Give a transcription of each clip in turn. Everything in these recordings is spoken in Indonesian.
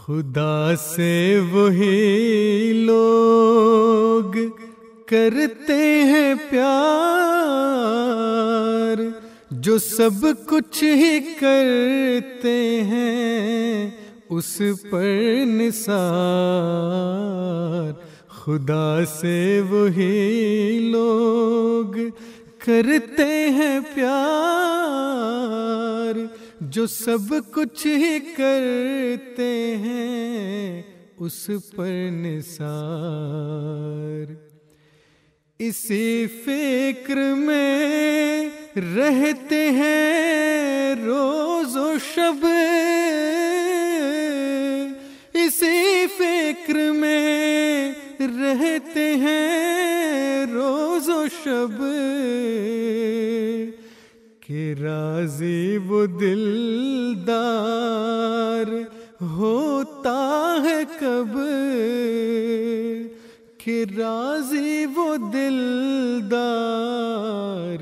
खुदा से वही लोग करते हैं प्यार जो सब कुछ ही करते हैं उस पर निसार। खुदा से वही लोग करते हैं प्यार जो सब कुछ ही करते हैं उस पर निसार। इसी फिक्र में रहते हैं रोज़ो शब, इसी फिक्र में रहते हैं रोज़ो शब कि राज़ी वो दिलदार होता है कब, कि राज़ी वो दिलदार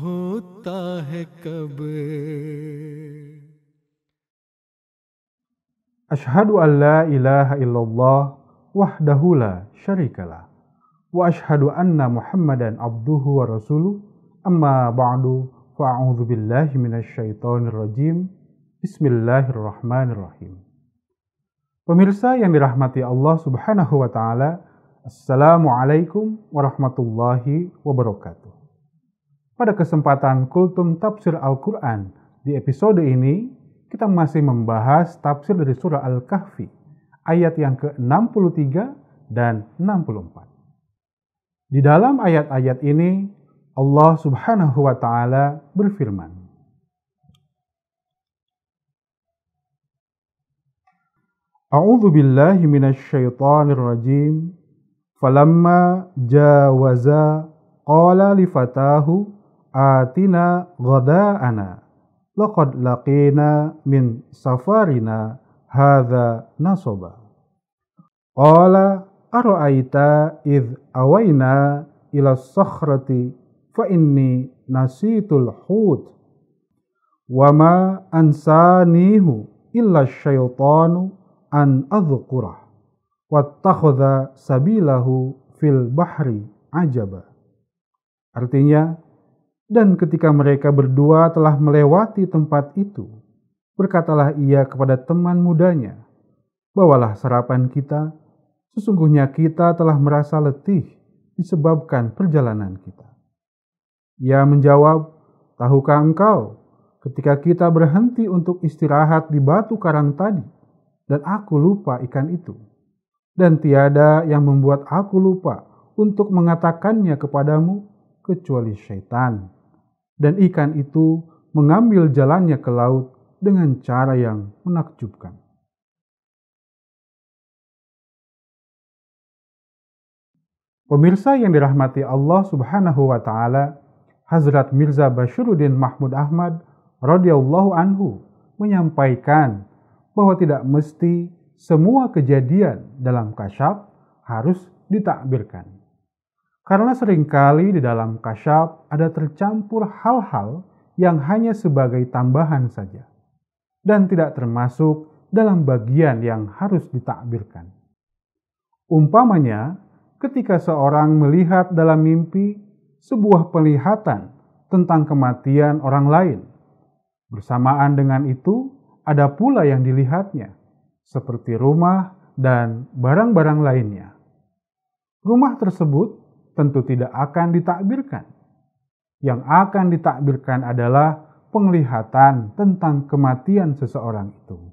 होता है कब। Asyhadu an la ilaha illallah wahdahu la syarikalah wa asyhadu anna Muhammadan abduhu wa rasuluh. Amma ba'du, fa'a'udzu billahi minasyaitonir rajim. Bismillahirrahmanirrahim. Pemirsa yang dirahmati Allah Subhanahu wa taala, Assalamualaikum warahmatullahi wabarakatuh. Pada kesempatan Kultum Tafsir Al-Quran, di episode ini kita masih membahas tafsir dari surah Al-Kahfi ayat yang ke-63 dan 64. Di dalam ayat-ayat ini Allah Subhanahu wa taala berfirman, A'udzu billahi minasyaitonir rajim. Falamma jawaza qala li fatahu atina ghada'ana laqad laqina min safarina hadza nasaba. Qala ara'aita idh awayna ila sakhrati fa inni nasitul hut wa ma ansanihu illa syaitanu an adhkurah wattakhadha sabilahu fil bahri ajaba. Artinya, dan ketika mereka berdua telah melewati tempat itu, berkatalah ia kepada teman mudanya, bawalah sarapan kita, sesungguhnya kita telah merasa letih disebabkan perjalanan kita. Ia menjawab, tahukah engkau ketika kita berhenti untuk istirahat di batu karang tadi, dan aku lupa ikan itu, dan tiada yang membuat aku lupa untuk mengatakannya kepadamu kecuali syaitan. Dan ikan itu mengambil jalannya ke laut dengan cara yang menakjubkan. Pemirsa yang dirahmati Allah Subhanahu wa taala, Hazrat Mirza Bashiruddin Mahmud Ahmad radhiyallahu anhu menyampaikan bahwa tidak mesti semua kejadian dalam kasyaf harus ditakbirkan. Karena seringkali di dalam kasyaf ada tercampur hal-hal yang hanya sebagai tambahan saja dan tidak termasuk dalam bagian yang harus ditakbirkan. Umpamanya, ketika seorang melihat dalam mimpi sebuah penglihatan tentang kematian orang lain, bersamaan dengan itu ada pula yang dilihatnya, seperti rumah dan barang-barang lainnya. Rumah tersebut tentu tidak akan ditakbirkan. Yang akan ditakbirkan adalah penglihatan tentang kematian seseorang itu.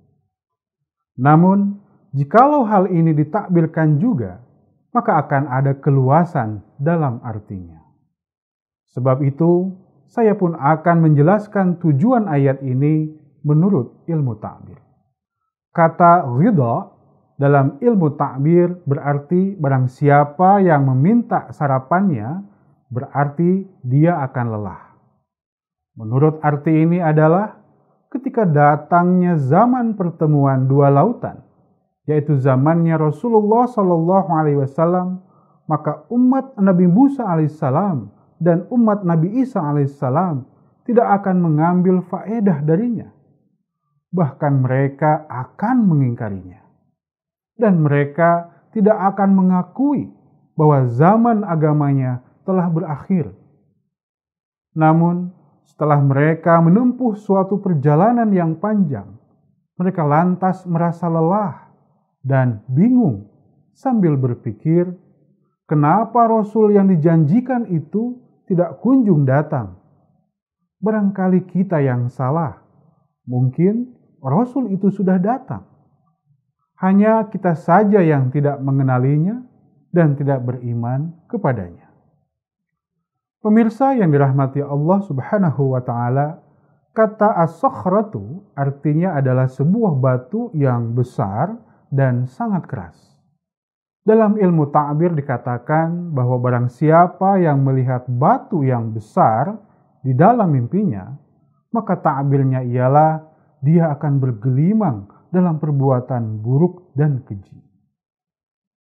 Namun, jikalau hal ini ditakbirkan juga, maka akan ada keluasan dalam artinya. Sebab itu, saya pun akan menjelaskan tujuan ayat ini menurut ilmu ta'bir. Kata ridha dalam ilmu ta'bir berarti barang siapa yang meminta sarapannya berarti dia akan lelah. Menurut arti ini adalah ketika datangnya zaman pertemuan dua lautan, yaitu zamannya Rasulullah SAW, maka umat Nabi Musa alaihissalam dan umat Nabi Isa alaihissalam tidak akan mengambil faedah darinya. Bahkan mereka akan mengingkarinya. dan mereka tidak akan mengakui bahwa zaman agamanya telah berakhir. Namun, setelah mereka menempuh suatu perjalanan yang panjang, mereka lantas merasa lelah dan bingung sambil berpikir, kenapa Rasul yang dijanjikan itu tidak kunjung datang? Barangkali kita yang salah. Mungkin Rasul itu sudah datang. Hanya kita saja yang tidak mengenalinya dan tidak beriman kepadanya. Pemirsa yang dirahmati Allah Subhanahu wa Ta'ala, kata as-sakhratu artinya adalah sebuah batu yang besar dan sangat keras. Dalam ilmu ta'bir dikatakan bahwa barang siapa yang melihat batu yang besar di dalam mimpinya, maka ta'birnya ialah dia akan bergelimang dalam perbuatan buruk dan keji.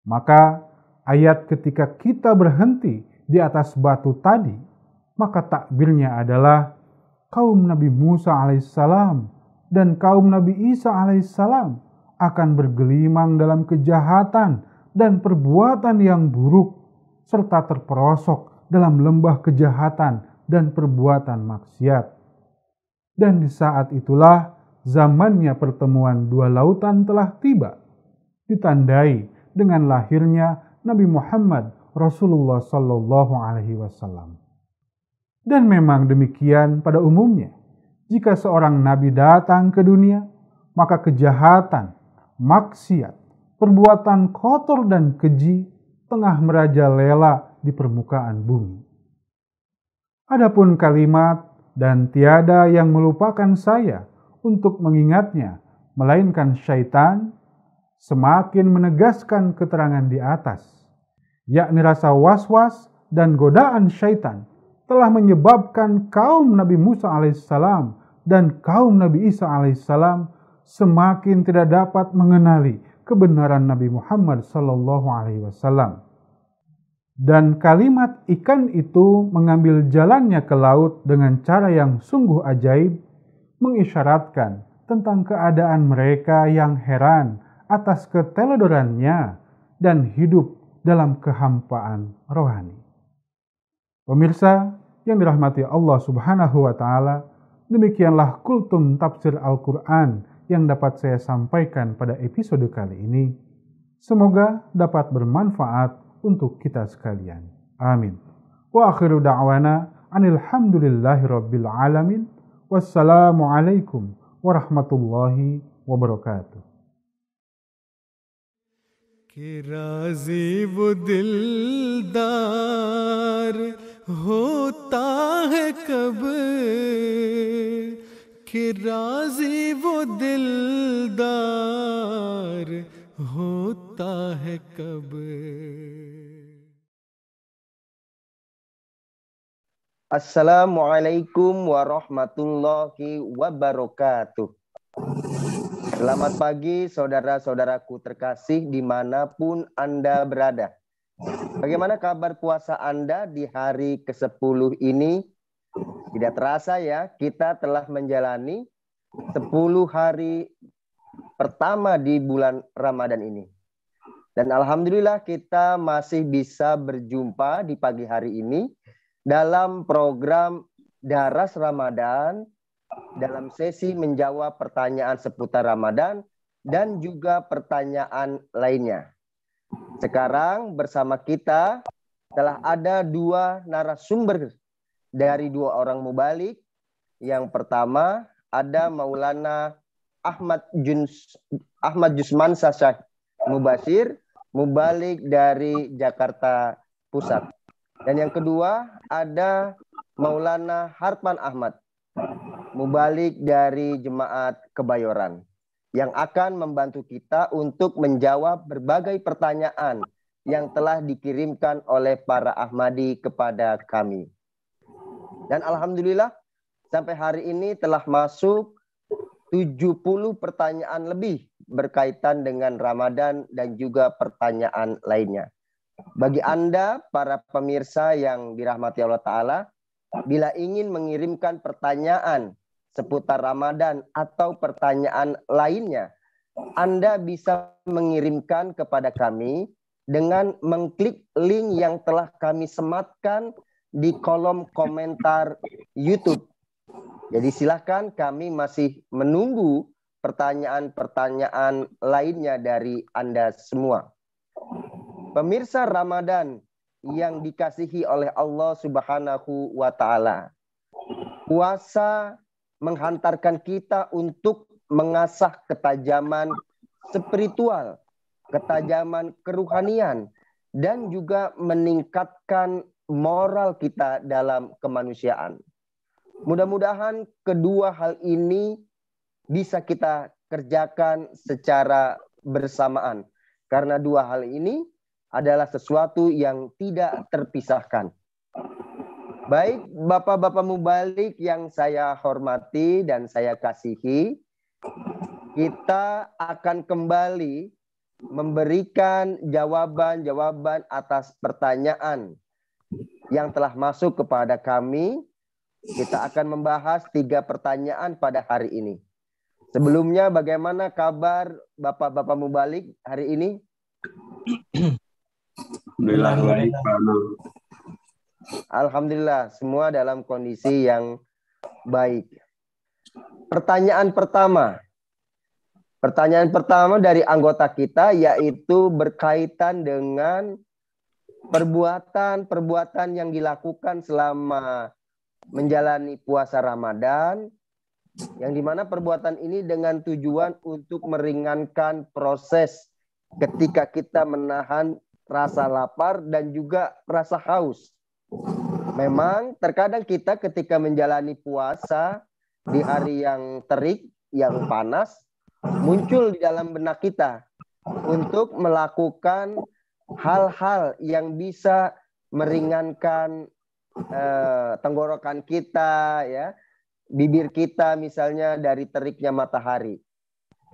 Maka ayat ketika kita berhenti di atas batu tadi, maka takbirnya adalah kaum Nabi Musa alaihissalam dan kaum Nabi Isa alaihissalam akan bergelimang dalam kejahatan dan perbuatan yang buruk, serta terperosok dalam lembah kejahatan dan perbuatan maksiat. Dan di saat itulah zamannya pertemuan dua lautan telah tiba, ditandai dengan lahirnya Nabi Muhammad Rasulullah Sallallahu Alaihi Wasallam. Dan memang demikian pada umumnya, jika seorang nabi datang ke dunia, maka kejahatan, maksiat, perbuatan kotor dan keji tengah merajalela di permukaan bumi. Adapun kalimat dan tiada yang melupakan saya untuk mengingatnya, melainkan syaitan, semakin menegaskan keterangan di atas, yakni rasa was-was dan godaan syaitan telah menyebabkan kaum Nabi Musa alaihissalam dan kaum Nabi Isa alaihissalam semakin tidak dapat mengenali kebenaran Nabi Muhammad sallallahu alaihi wasallam. Dan kalimat ikan itu mengambil jalannya ke laut dengan cara yang sungguh ajaib, mengisyaratkan tentang keadaan mereka yang heran atas keteledorannya dan hidup dalam kehampaan rohani. Pemirsa yang dirahmati Allah Subhanahu wa Ta'ala, demikianlah kultum tafsir Al-Quran yang dapat saya sampaikan pada episode kali ini. Semoga dapat bermanfaat untuk kita sekalian. Amin. Wa akhiru da'wana anilhamdulillahi rabbil alamin. Wassalamualaikum warahmatullahi wabarakatuh. कि राज़ी वो दिलदार होता है कब, कि राज़ी वो दिलदार होता है कब. Assalamualaikum warahmatullahi wabarakatuh. Selamat pagi saudara-saudaraku terkasih dimanapun Anda berada. Bagaimana kabar puasa Anda di hari ke-10 ini? Tidak terasa ya, kita telah menjalani 10 hari pertama di bulan Ramadan ini. Dan alhamdulillah kita masih bisa berjumpa di pagi hari ini dalam program Daras Ramadan, dalam sesi menjawab pertanyaan seputar Ramadan dan juga pertanyaan lainnya. Sekarang bersama kita telah ada dua narasumber dari dua orang mubalik. Yang pertama ada Maulana Ahmad Jusman Syah Mubashir, mubalik dari Jakarta Pusat. Dan yang kedua ada Maulana Harpan Ahmad, mubalik dari Jemaat Kebayoran, yang akan membantu kita untuk menjawab berbagai pertanyaan yang telah dikirimkan oleh para Ahmadi kepada kami. Dan alhamdulillah sampai hari ini telah masuk 70 pertanyaan lebih berkaitan dengan Ramadan dan juga pertanyaan lainnya. Bagi Anda, para pemirsa yang dirahmati Allah Ta'ala, bila ingin mengirimkan pertanyaan seputar Ramadan atau pertanyaan lainnya, Anda bisa mengirimkan kepada kami dengan mengklik link yang telah kami sematkan di kolom komentar YouTube. Jadi silakan, kami masih menunggu pertanyaan-pertanyaan lainnya dari Anda semua. Pemirsa Ramadan yang dikasihi oleh Allah Subhanahu wa Ta'ala, puasa menghantarkan kita untuk mengasah ketajaman spiritual, ketajaman keruhanian, dan juga meningkatkan moral kita dalam kemanusiaan. Mudah-mudahan kedua hal ini bisa kita kerjakan secara bersamaan. Karena dua hal ini adalah sesuatu yang tidak terpisahkan. Baik, Bapak-Bapak Mubalik yang saya hormati dan saya kasihi, kita akan kembali memberikan jawaban-jawaban atas pertanyaan yang telah masuk kepada kami. Kita akan membahas 3 pertanyaan pada hari ini. Sebelumnya, bagaimana kabar Bapak-Bapak Mubalik hari ini? Alhamdulillah, semua dalam kondisi yang baik. Pertanyaan pertama dari anggota kita, yaitu berkaitan dengan perbuatan yang dilakukan selama menjalani puasa Ramadan, yang dimana perbuatan ini dengan tujuan untuk meringankan proses ketika kita menahan rasa lapar dan juga rasa haus. Memang terkadang kita ketika menjalani puasa di hari yang terik, yang panas, muncul di dalam benak kita untuk melakukan hal-hal yang bisa meringankan tenggorokan kita, ya, bibir kita misalnya dari teriknya matahari.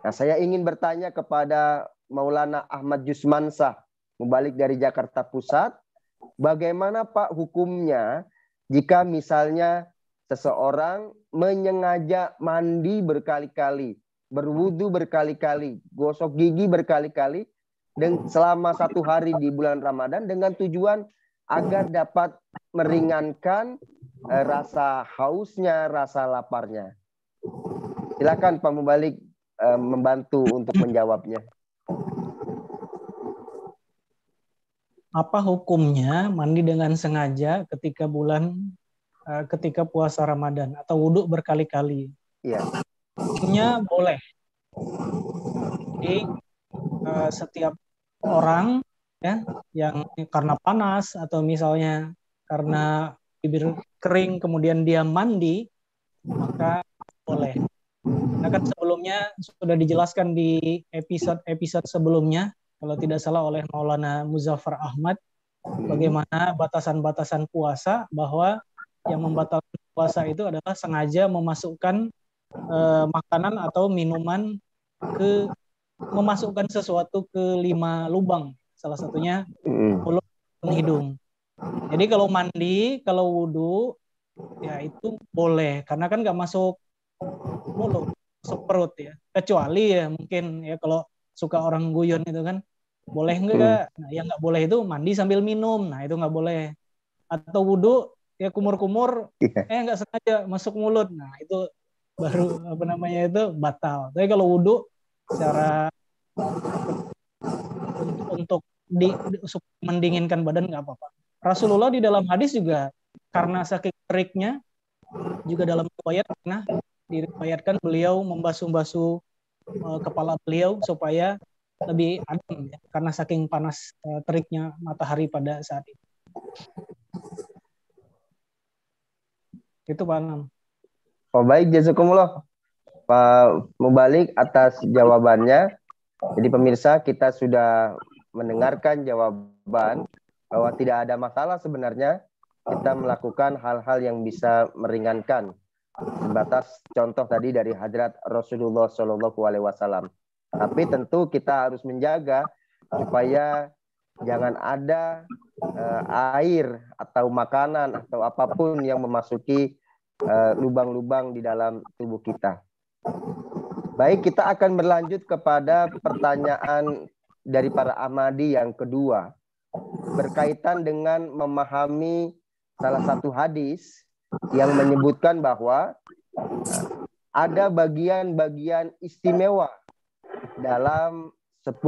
Nah, saya ingin bertanya kepada Maulana Ahmad Jusmansah, Mubalik dari Jakarta Pusat, bagaimana Pak hukumnya jika misalnya seseorang menyengaja mandi berkali-kali, berwudu berkali-kali, gosok gigi berkali-kali, dan selama 1 hari di bulan Ramadan dengan tujuan agar dapat meringankan rasa hausnya, rasa laparnya. Silakan Pak Mubalik membantu untuk menjawabnya. Apa hukumnya mandi dengan sengaja ketika puasa Ramadan atau wudhu berkali-kali? Iya. Hukumnya boleh. Jadi setiap orang, ya, yang karena panas atau misalnya karena bibir kering kemudian dia mandi, maka boleh. Nah, kan sebelumnya sudah dijelaskan di episode sebelumnya, kalau tidak salah oleh Maulana Muzaffar Ahmad, bagaimana batasan-batasan puasa, bahwa yang membatalkan puasa itu adalah sengaja memasukkan makanan atau minuman memasukkan sesuatu ke 5 lubang, salah satunya mulut dan hidung. Jadi kalau mandi, kalau wudhu, ya itu boleh, karena kan nggak masuk mulut, masuk perut ya. Kecuali ya mungkin ya kalau suka orang guyon itu kan, boleh nggak? Nah, yang nggak boleh itu mandi sambil minum, nah itu nggak boleh. Atau wudhu ya kumur-kumur, nggak sengaja masuk mulut, nah itu baru itu batal. Tapi kalau wudhu secara untuk mendinginkan badan nggak apa-apa. Rasulullah di dalam hadis juga karena saking teriknya, juga dalam riwayat pernah diriwayatkan beliau membasuh-basuh kepala beliau supaya lebih adem, ya, karena saking panas teriknya matahari pada saat itu. Itu Pak Anam. Oh, baik, jazakumullah Pak Mubalik atas jawabannya. Jadi pemirsa, kita sudah mendengarkan jawaban bahwa tidak ada masalah sebenarnya kita melakukan hal-hal yang bisa meringankan. Sebatas contoh tadi dari Hadrat Rasulullah SAW. Tapi tentu kita harus menjaga supaya jangan ada air atau makanan atau apapun yang memasuki lubang-lubang di dalam tubuh kita. Baik, kita akan berlanjut kepada pertanyaan dari para Ahmadi yang kedua. Berkaitan dengan memahami salah satu hadis yang menyebutkan bahwa ada bagian-bagian istimewa dalam 10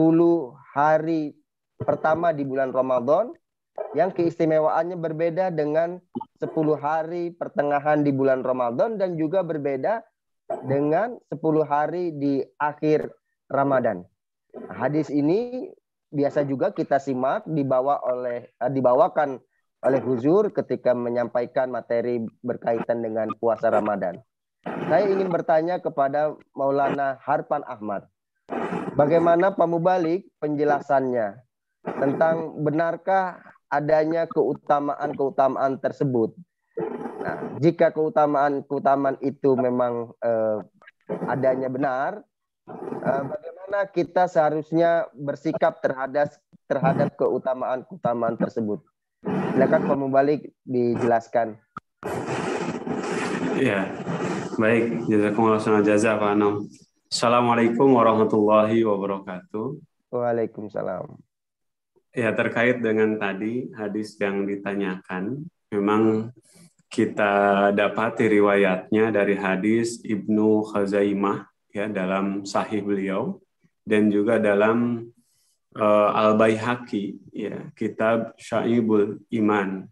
hari pertama di bulan Ramadan yang keistimewaannya berbeda dengan 10 hari pertengahan di bulan Ramadan dan juga berbeda dengan 10 hari di akhir Ramadan. Hadis ini biasa juga kita simak dibawakan oleh Huzur ketika menyampaikan materi berkaitan dengan puasa Ramadan. Saya ingin bertanya kepada Maulana Harpan Ahmad, bagaimana Pak Mubalik penjelasannya tentang benarkah adanya keutamaan-keutamaan tersebut? Nah, jika keutamaan itu memang adanya benar, bagaimana kita seharusnya bersikap terhadap keutamaan-keutamaan tersebut? Silakan Pak Mubalik dijelaskan. Ya, baik. Jazakumullah khairan jazaa Pak Anam. Assalamualaikum warahmatullahi wabarakatuh. Waalaikumsalam. Ya, terkait dengan tadi hadis yang ditanyakan, memang kita dapati riwayatnya dari hadis Ibnu Khuzaimah ya dalam Sahih beliau dan juga dalam Al-Baihaqi ya kitab Syaibul Iman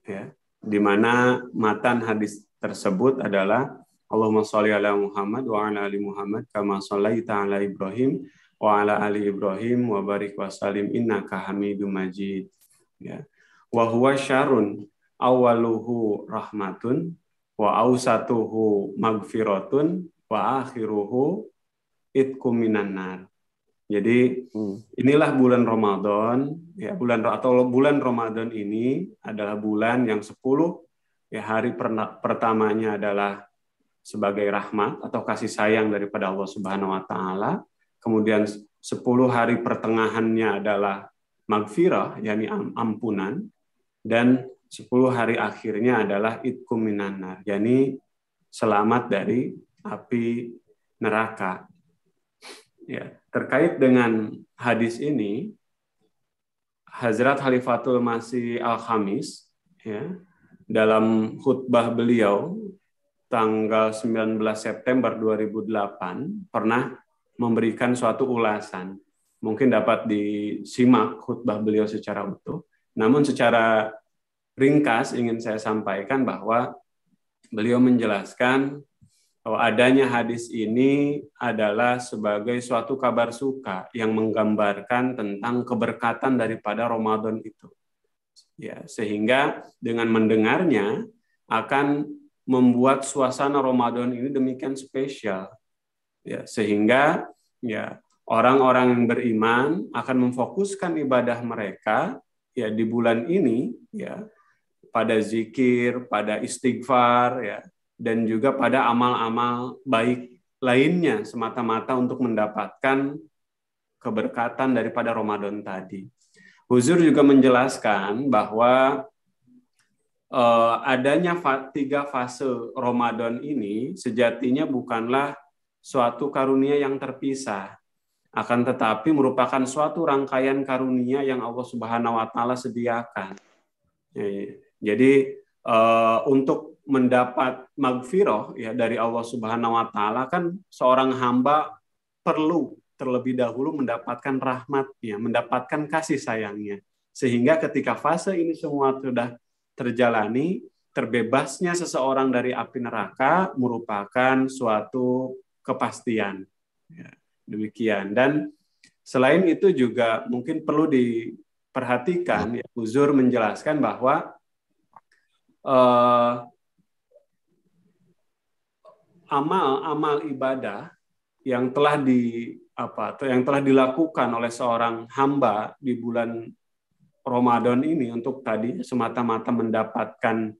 ya di mana matan hadis tersebut adalah Allahumma sholli ala Muhammad wa ala ali Muhammad kama shallaita ala Ibrahim wa ala ali Ibrahim wa barik wa salim innaka Hamidum Majid ya wa huwa syarrun awaluhu rahmatun wa ausatuhu magfiratun wa akhiruhu itqum minan nar. Jadi inilah bulan Ramadan ya bulan Ramadan ini adalah bulan yang 10 ya hari pertamanya adalah sebagai rahmat atau kasih sayang daripada Allah Subhanahu wa taala. Kemudian 10 hari pertengahannya adalah magfirah yakni ampunan dan 10 hari akhirnya adalah itqum minan nar, yakni selamat dari api neraka. Ya, terkait dengan hadis ini, Hazrat Khalifatul Masih Al-Khamis ya, dalam khutbah beliau tanggal 19 September 2008 pernah memberikan suatu ulasan. Mungkin dapat disimak khutbah beliau secara utuh. Namun secara ringkas ingin saya sampaikan bahwa beliau menjelaskan bahwa adanya hadis ini adalah sebagai suatu kabar suka yang menggambarkan tentang keberkatan daripada Ramadan itu. Ya, sehingga dengan mendengarnya akan membuat suasana Ramadan ini demikian spesial. Ya, sehingga ya orang-orang yang beriman akan memfokuskan ibadah mereka ya di bulan ini ya pada zikir, pada istighfar, ya, dan juga pada amal-amal baik lainnya semata-mata untuk mendapatkan keberkatan daripada Ramadan tadi. Huzur juga menjelaskan bahwa adanya 3 fase Ramadan ini sejatinya bukanlah suatu karunia yang terpisah, akan tetapi merupakan suatu rangkaian karunia yang Allah Subhanahu wa taala sediakan. Jadi untuk mendapat magfirah ya dari Allah Subhanahu wa taala kan seorang hamba perlu terlebih dahulu mendapatkan rahmatnya, mendapatkan kasih sayangnya. Sehingga ketika fase ini semua sudah terjalani, terbebasnya seseorang dari api neraka merupakan suatu kepastian. Ya, demikian. Dan selain itu juga mungkin perlu diperhatikan, ya, Huzur menjelaskan bahwa amal ibadah yang telah dilakukan oleh seorang hamba di bulan Ramadan ini untuk tadi semata-mata mendapatkan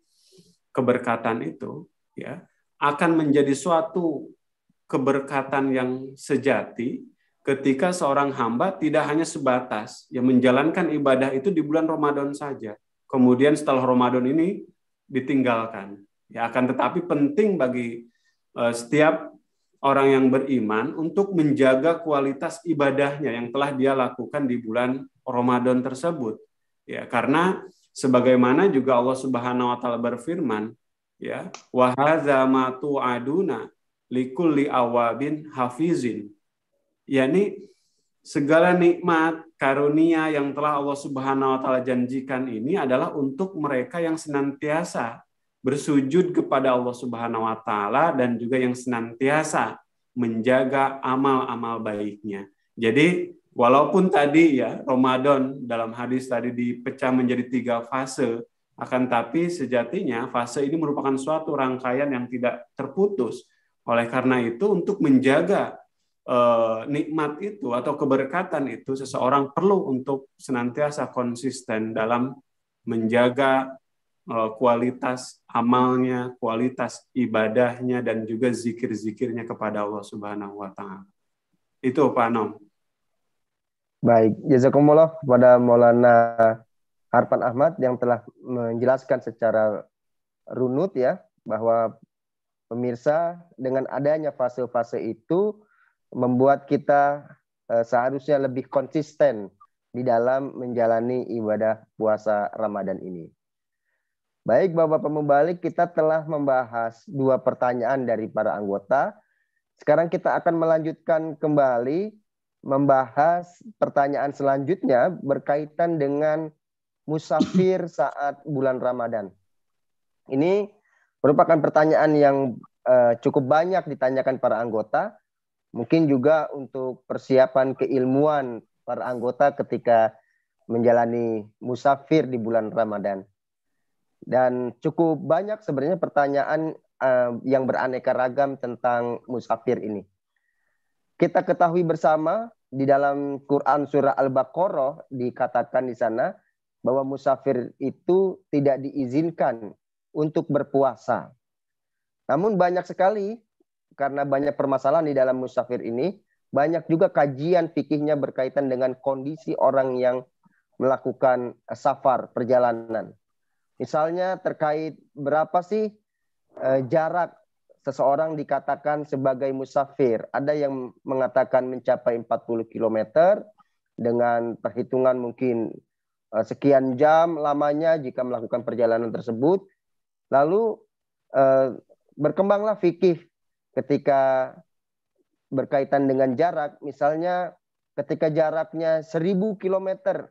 keberkatan itu ya akan menjadi suatu keberkatan yang sejati ketika seorang hamba tidak hanya sebatas yang menjalankan ibadah itu di bulan Ramadan saja. Kemudian setelah Ramadan ini ditinggalkan. Ya, akan tetapi penting bagi setiap orang yang beriman untuk menjaga kualitas ibadahnya yang telah dia lakukan di bulan Ramadan tersebut. Ya, karena sebagaimana juga Allah Subhanahu wa taala berfirman, ya, wa hadza ma tu'aduna likulli awabin hafizin. yakni segala nikmat karunia yang telah Allah Subhanahu wa taala janjikan ini adalah untuk mereka yang senantiasa bersujud kepada Allah Subhanahu wa taala dan juga yang senantiasa menjaga amal-amal baiknya. Jadi walaupun tadi ya Ramadan dalam hadis tadi dipecah menjadi 3 fase, akan tapi sejatinya fase ini merupakan suatu rangkaian yang tidak terputus. Oleh karena itu untuk menjaga nikmat itu atau keberkatan itu, seseorang perlu untuk senantiasa konsisten dalam menjaga kualitas amalnya, kualitas ibadahnya, dan juga zikir-zikirnya kepada Allah Subhanahu wa taala. Itu Pak Nom. Baik, jazakumullah kepada Maulana Harpan Ahmad yang telah menjelaskan secara runut ya, bahwa pemirsa dengan adanya fase-fase itu membuat kita seharusnya lebih konsisten di dalam menjalani ibadah puasa Ramadan ini. Baik, Bapak-Bapak Mubalik, kita telah membahas 2 pertanyaan dari para anggota. Sekarang kita akan melanjutkan kembali membahas pertanyaan selanjutnya berkaitan dengan musafir saat bulan Ramadan. Ini merupakan pertanyaan yang cukup banyak ditanyakan para anggota. Mungkin juga untuk persiapan keilmuan para anggota ketika menjalani musafir di bulan Ramadan. Dan cukup banyak sebenarnya pertanyaan yang beraneka ragam tentang musafir ini. Kita ketahui bersama di dalam Quran surah Al-Baqarah dikatakan di sana bahwa musafir itu tidak diizinkan untuk berpuasa. Namun banyak sekali, karena banyak permasalahan di dalam musafir ini, banyak juga kajian fikihnya berkaitan dengan kondisi orang yang melakukan safar, perjalanan. Misalnya terkait berapa sih jarak seseorang dikatakan sebagai musafir. Ada yang mengatakan mencapai 40 km dengan perhitungan mungkin sekian jam lamanya jika melakukan perjalanan tersebut. Lalu berkembanglah fikih ketika berkaitan dengan jarak, misalnya ketika jaraknya 1000 km,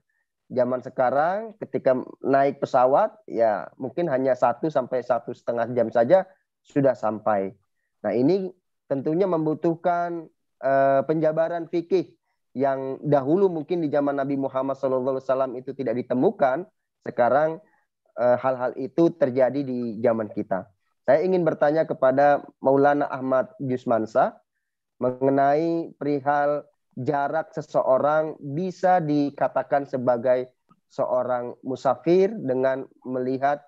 zaman sekarang ketika naik pesawat, ya mungkin hanya 1 sampai 1,5 jam saja sudah sampai. Nah ini tentunya membutuhkan penjabaran fikih yang dahulu mungkin di zaman Nabi Muhammad SAW itu tidak ditemukan, sekarang hal-hal itu terjadi di zaman kita. Saya ingin bertanya kepada Maulana Ahmad Jusmansa mengenai perihal jarak seseorang bisa dikatakan sebagai seorang musafir dengan melihat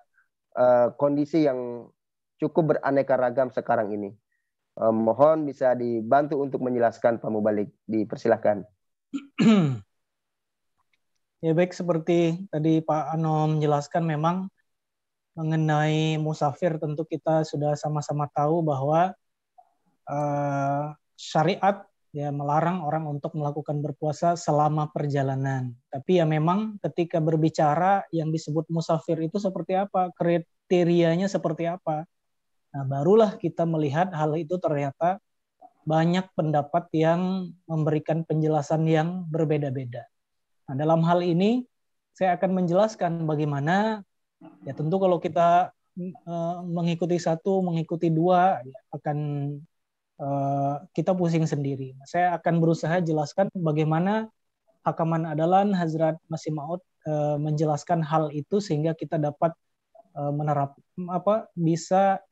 kondisi yang cukup beraneka ragam sekarang ini. Mohon bisa dibantu untuk menjelaskan Pak Mubalik. Dipersilahkan. Ya baik, seperti tadi Pak Anom menjelaskan, memang mengenai musafir tentu kita sudah sama-sama tahu bahwa syariat ya melarang orang untuk melakukan berpuasa selama perjalanan. Tapi ya memang ketika berbicara yang disebut musafir itu seperti apa, kriterianya seperti apa. Nah, barulah kita melihat hal itu ternyata banyak pendapat yang memberikan penjelasan yang berbeda-beda. Nah, dalam hal ini saya akan menjelaskan bagaimana. Ya tentu kalau kita mengikuti 1, mengikuti 2, ya akan kita pusing sendiri. Saya akan berusaha jelaskan bagaimana Hakaman Adalan Hazrat Masih Maud menjelaskan hal itu sehingga kita dapat bisa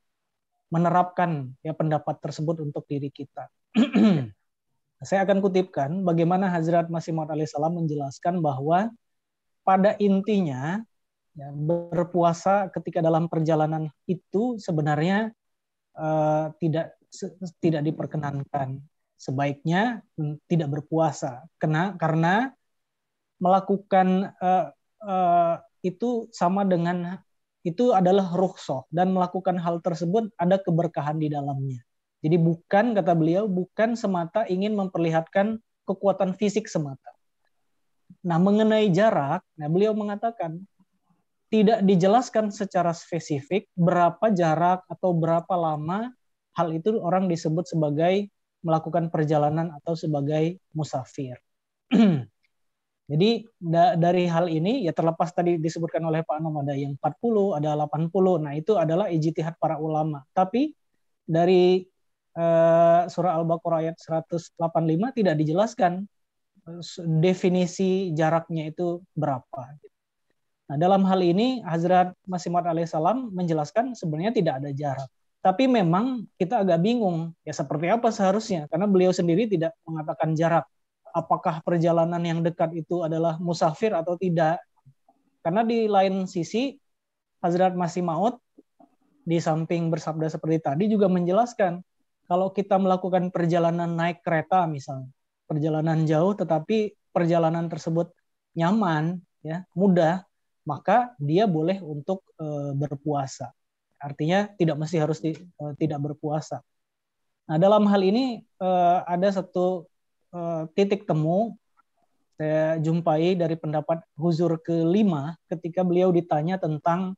menerapkan ya pendapat tersebut untuk diri kita. Saya akan kutipkan bagaimana Hazrat Masih Maud alaihissalam menjelaskan bahwa pada intinya ya, berpuasa ketika dalam perjalanan itu sebenarnya tidak diperkenankan. Sebaiknya tidak berpuasa. Karena melakukan itu sama dengan itu adalah rukhsah, dan melakukan hal tersebut ada keberkahan di dalamnya. Jadi bukan, kata beliau, bukan semata ingin memperlihatkan kekuatan fisik semata. Nah, mengenai jarak, beliau mengatakan tidak dijelaskan secara spesifik berapa jarak atau berapa lama hal itu orang disebut sebagai melakukan perjalanan atau sebagai musafir. Jadi dari hal ini ya terlepas tadi disebutkan oleh Pak Anom ada yang 40, ada 80. Nah, itu adalah ijtihad para ulama. Tapi dari surah Al-Baqarah ayat 185 tidak dijelaskan definisi jaraknya itu berapa. Nah, dalam hal ini Hazrat Masih Maud alaihissalam menjelaskan sebenarnya tidak ada jarak. Tapi memang kita agak bingung ya seperti apa seharusnya karena beliau sendiri tidak mengatakan jarak. Apakah perjalanan yang dekat itu adalah musafir atau tidak? Karena di lain sisi Hazrat Masih Maud di samping bersabda seperti tadi juga menjelaskan kalau kita melakukan perjalanan naik kereta misalnya, perjalanan jauh tetapi perjalanan tersebut nyaman, ya, mudah, maka dia boleh untuk berpuasa. Artinya tidak mesti harus tidak berpuasa. Nah, dalam hal ini ada satu titik temu saya jumpai dari pendapat Huzur ke-5 ketika beliau ditanya tentang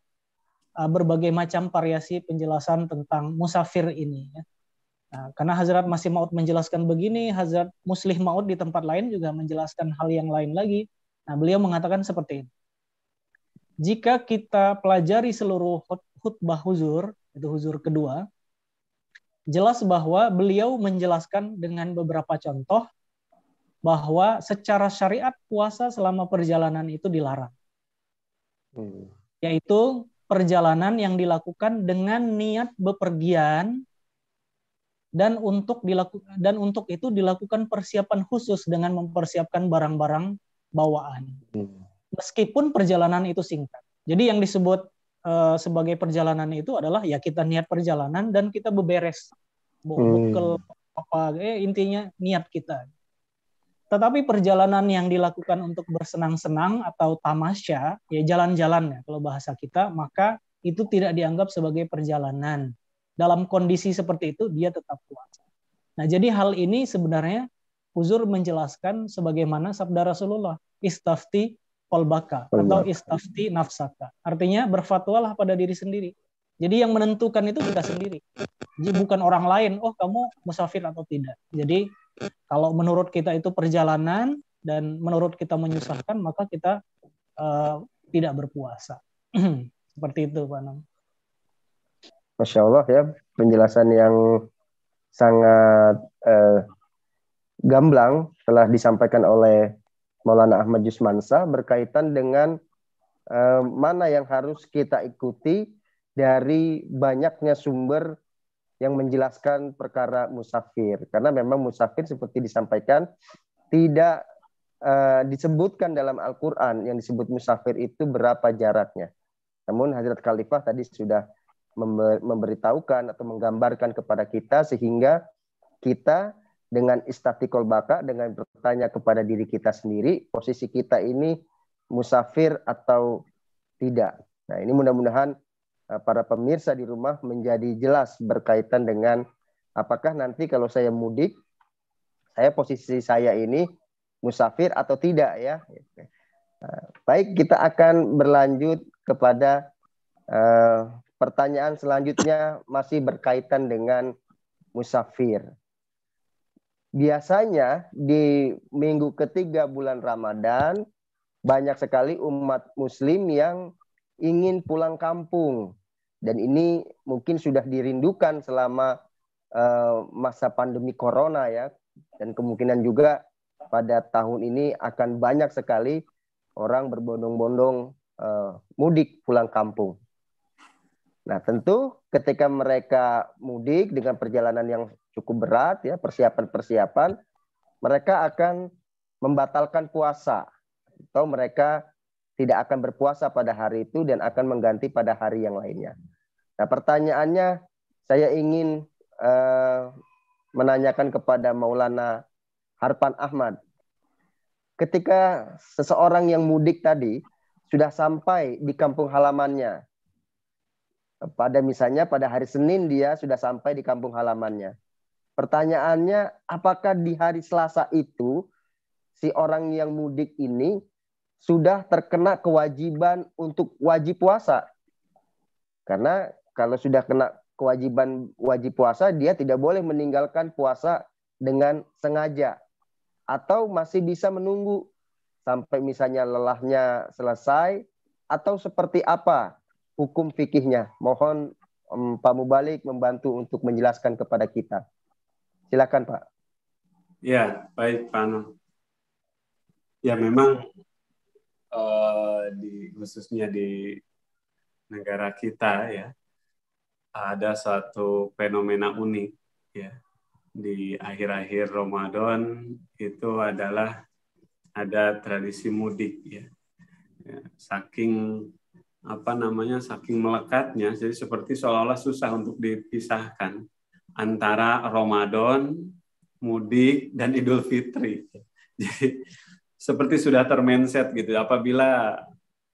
berbagai macam variasi penjelasan tentang musafir ini. Ya. Nah, karena Hazrat Masih Maud menjelaskan begini, Hazrat Muslih Maud di tempat lain juga menjelaskan hal yang lain lagi. Nah, beliau mengatakan seperti ini. Jika kita pelajari seluruh khutbah Huzur, itu Huzur kedua, jelas bahwa beliau menjelaskan dengan beberapa contoh bahwa secara syariat puasa selama perjalanan itu dilarang. Yaitu perjalanan yang dilakukan dengan niat bepergian dan untuk itu dilakukan persiapan khusus dengan mempersiapkan barang-barang bawaan. Meskipun perjalanan itu singkat. Jadi yang disebut sebagai perjalanan itu adalah ya kita niat perjalanan dan kita beberes. Bekal apa intinya niat kita. Tetapi perjalanan yang dilakukan untuk bersenang-senang atau tamasya, ya jalan-jalan ya kalau bahasa kita, maka itu tidak dianggap sebagai perjalanan. Dalam kondisi seperti itu dia tetap puasa. Nah, jadi hal ini sebenarnya Huzur menjelaskan sebagaimana sabda Rasulullah, istafti qalbaka atau istafti nafsaka. Artinya berfatwalah pada diri sendiri. Jadi yang menentukan itu kita sendiri. Jadi bukan orang lain, oh kamu musafir atau tidak. Jadi kalau menurut kita itu perjalanan dan menurut kita menyusahkan, maka kita tidak berpuasa. Seperti itu, Pak Nam. Masya Allah ya, penjelasan yang sangat gamblang telah disampaikan oleh Maulana Ahmad Jusmansyah berkaitan dengan mana yang harus kita ikuti dari banyaknya sumber yang menjelaskan perkara musafir. Karena memang musafir seperti disampaikan tidak disebutkan dalam Al-Quran yang disebut musafir itu berapa jaraknya. Namun Hazrat Khalifah tadi sudah memberitahukan atau menggambarkan kepada kita sehingga kita dengan istatikol baka, dengan bertanya kepada diri kita sendiri, posisi kita ini musafir atau tidak. Nah, ini mudah-mudahan para pemirsa di rumah menjadi jelas berkaitan dengan apakah nanti kalau saya mudik, posisi saya ini musafir atau tidak ya. Baik, kita akan berlanjut kepada pertanyaan selanjutnya masih berkaitan dengan musafir. Biasanya di minggu ketiga bulan Ramadan banyak sekali umat muslim yang ingin pulang kampung. Dan ini mungkin sudah dirindukan selama masa pandemi corona ya. Dan kemungkinan juga pada tahun ini akan banyak sekali orang berbondong-bondong mudik pulang kampung. Nah, tentu ketika mereka mudik dengan perjalanan yang cukup berat ya, persiapan-persiapan, mereka akan membatalkan puasa atau mereka tidak akan berpuasa pada hari itu dan akan mengganti pada hari yang lainnya. Nah, pertanyaannya saya ingin menanyakan kepada Maulana Harpan Ahmad. Ketika seseorang yang mudik tadi sudah sampai di kampung halamannya, misalnya pada hari Senin dia sudah sampai di kampung halamannya. Pertanyaannya, apakah di hari Selasa itu si orang yang mudik ini sudah terkena kewajiban untuk wajib puasa? Karena kalau sudah kena kewajiban wajib puasa, dia tidak boleh meninggalkan puasa dengan sengaja. Atau masih bisa menunggu sampai misalnya lelahnya selesai, atau seperti apa hukum fikihnya? Mohon Pak Mubalik membantu untuk menjelaskan kepada kita. Silakan Pak. Ya, baik Pak Anam. Ya memang khususnya di negara kita ya, ada suatu fenomena unik ya. Di akhir-akhir Ramadan itu adalah ada tradisi mudik ya. Saking saking melekatnya, jadi seperti seolah-olah susah untuk dipisahkan antara Ramadan, mudik, dan Idul Fitri. Jadi seperti sudah termindset gitu. Apabila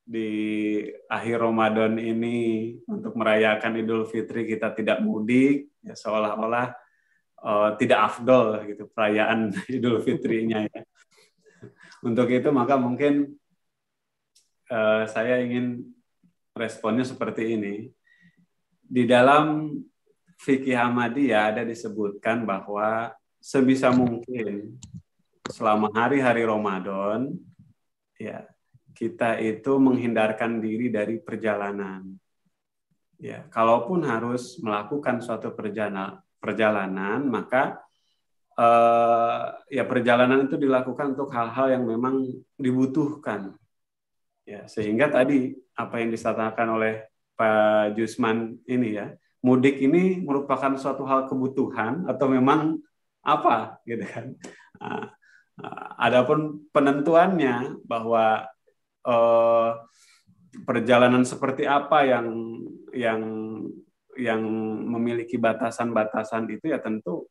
di akhir Ramadan ini untuk merayakan Idul Fitri kita tidak mudik, ya seolah-olah tidak afdol gitu perayaan Idul Fitrinya ya. Untuk itu maka mungkin saya ingin responnya seperti ini. Di dalam fikih Ahmadiyah ada disebutkan bahwa sebisa mungkin selama hari-hari Ramadan ya kita itu menghindarkan diri dari perjalanan. Ya, kalaupun harus melakukan suatu perjalanan, maka ya perjalanan itu dilakukan untuk hal-hal yang memang dibutuhkan. Ya, sehingga tadi apa yang disampaikan oleh Pak Jusman ini ya, mudik ini merupakan suatu hal kebutuhan atau memang apa gitu kan. Adapun penentuannya bahwa perjalanan seperti apa yang memiliki batasan-batasan itu ya tentu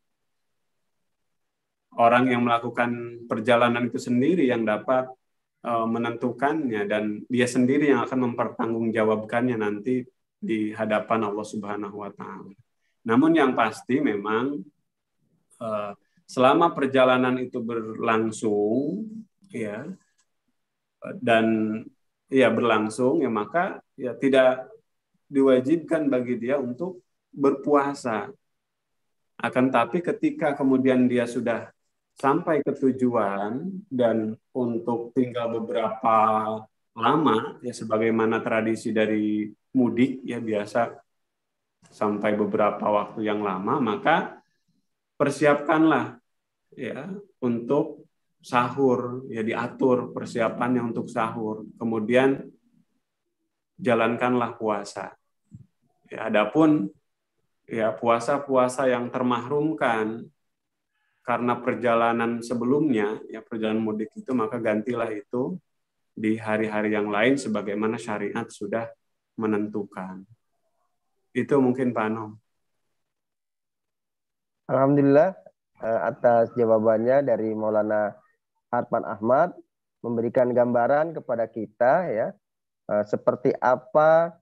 orang yang melakukan perjalanan itu sendiri yang dapat menentukannya, dan dia sendiri yang akan mempertanggungjawabkannya nanti di hadapan Allah Subhanahu wa Ta'ala. Namun yang pasti memang selama perjalanan itu berlangsung ya, dan ya berlangsung ya, maka ya tidak diwajibkan bagi dia untuk berpuasa. Akan tapi ketika kemudian dia sudah sampai ke tujuan dan untuk tinggal beberapa lama ya, sebagaimana tradisi dari mudik ya, biasa sampai beberapa waktu yang lama, maka persiapkanlah ya untuk sahur ya, diatur persiapannya untuk sahur, kemudian jalankanlah puasa. Ya, adapun ya puasa-puasa yang termahrumkan karena perjalanan sebelumnya, ya perjalanan mudik itu, maka gantilah itu di hari-hari yang lain sebagaimana syariat sudah menentukan. Itu mungkin Pak Anom. Alhamdulillah atas jawabannya dari Maulana Harpan Ahmad, memberikan gambaran kepada kita ya seperti apa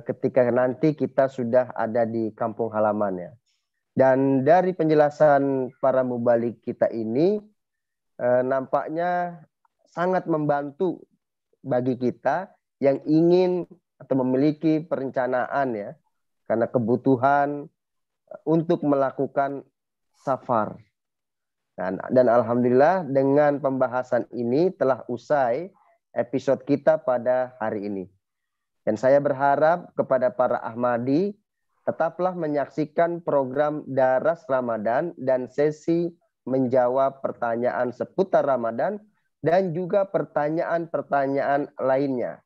ketika nanti kita sudah ada di kampung halamannya. Dan dari penjelasan para mubalik kita ini nampaknya sangat membantu bagi kita yang ingin atau memiliki perencanaan ya, karena kebutuhan untuk melakukan safar. Dan alhamdulillah dengan pembahasan ini telah usai episode kita pada hari ini. Dan saya berharap kepada para Ahmadi tetaplah menyaksikan program Daras Ramadan dan sesi menjawab pertanyaan seputar Ramadan dan juga pertanyaan-pertanyaan lainnya.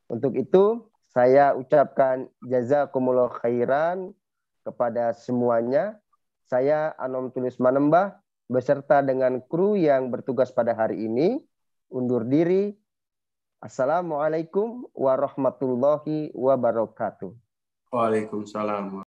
Untuk itu, saya ucapkan jazakumullah khairan kepada semuanya. Saya Anom Tulus Manembah beserta dengan kru yang bertugas pada hari ini undur diri. Assalamualaikum warahmatullahi wabarakatuh. Waalaikumsalam.